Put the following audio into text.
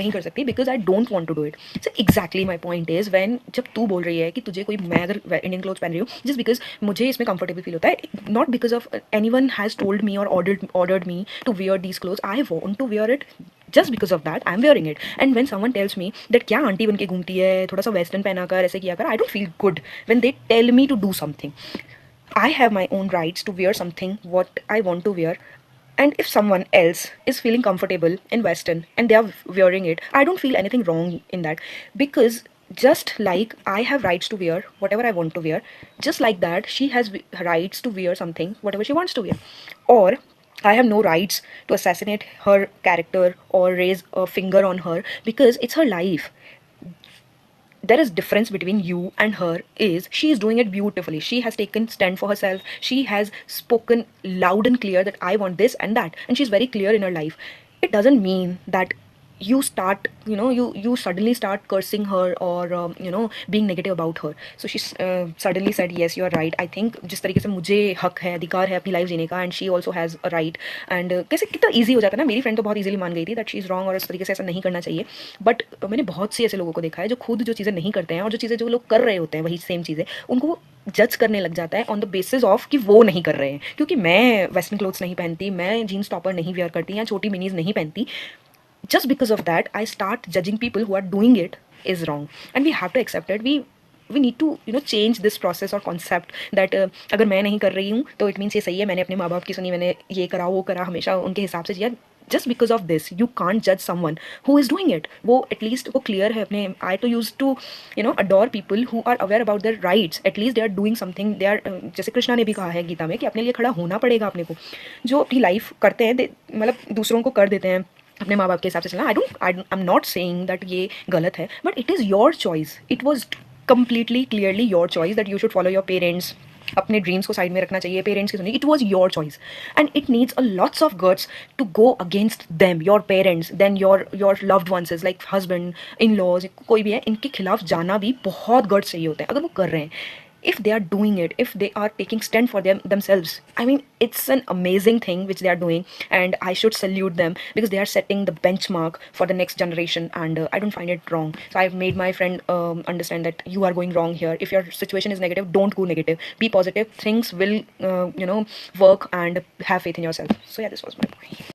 नहीं कर सकती because I don't want to do it. So exactly my point is when जब तू बोल रही है कि तुझे कोई, मैं अगर इंडियन क्लोथ पहन रही हूँ जस्ट बिकॉज मुझे इसमें कंफर्टेबल फील होता है, not because of anyone has told me or ordered me to wear these clothes, I want to wear it just because of that I'm wearing it. And when someone tells me that क्या aunty बन के घूमती है, थोड़ा सा western पहना कर, ऐसे किया कर, I don't feel good when they tell me to do something. I have my own rights to wear something what I want to wear. And if someone else is feeling comfortable in western and they are wearing it, I don't feel anything wrong in that, because just like I have rights to wear whatever I want to wear, just like that she has rights to wear something whatever she wants to wear. Or I have no rights to assassinate her character or raise a finger on her because it's her life. There is difference between you and her is she is doing it beautifully. She has taken stand for herself. She has spoken loud and clear that I want this and that, and she's very clear in her life. It doesn't mean that you start, you suddenly start cursing her or being negative about her. So she suddenly said, yes, you are right. I think जिस तरीके से मुझे हक है, अधिकार है अपनी life जीने का, and she also has a right. And कैसे कितना ईजी हो जाता है ना. मेरी फ्रेंड तो बहुत ईजिली मान गई थी दैट शी इज़ रॉन्ग और इस तरीके से ऐसा नहीं करना चाहिए. बट मैंने बहुत सी ऐसे लोगों को देखा है जो खुद जो चीज़ें नहीं करते हैं और जो चीज़ें जो लोग कर रहे होते हैं वही सेम चीज़ें उनको जज करने लग जाता है ऑन द बेसिस ऑफ कि वो नहीं कर रहे हैं. क्योंकि मैं वेस्टर्न क्लोथ्स नहीं पहनती, मैं जीन्स टॉपर नहीं वेयर करती या छोटी मिनीज नहीं पहनती, just because of that I start judging people who are doing it is wrong. And we have to accept it. We need to change this process or concept that अगर मैं नहीं कर रही हूँ तो it means ये सही है, मैंने अपने माँ बाप की सुनी, मैंने ये करा वो करा, हमेशा उनके हिसाब से जिया. Just because of this you can't judge someone who is doing it. वो at least वो clear है अपने. I to used to adore people who are aware about their rights. At least they are doing something. They are जैसे कृष्णा ने भी कहा है गीता में कि अपने लिए खड़ा होना पड़ेगा अपने को. जो अपनी लाइफ करते हैं मतलब दूसरों को कर देते हैं अपने माँ बाप के हिसाब से चलना. I am not saying that ये गलत है, but it is your choice. It was completely clearly your choice that you should follow your parents. अपने ड्रीम्स को साइड में रखना चाहिए, पेरेंट्स की सुनिए. It was your choice and it needs a lots of guts to go against them, your parents, then your loved ones is like husband, in laws, कोई भी है, इनके खिलाफ जाना भी बहुत गट्स चाहिए होता है अगर वो कर रहे हैं. If they are doing it, if they are taking stand for themselves, I mean, it's an amazing thing which they are doing, and I should salute them because they are setting the benchmark for the next generation. And I don't find it wrong. So I've made my friend understand that you are going wrong here. If your situation is negative, don't go negative, be positive. Things will work, and have faith in yourself. So yeah, this was my point.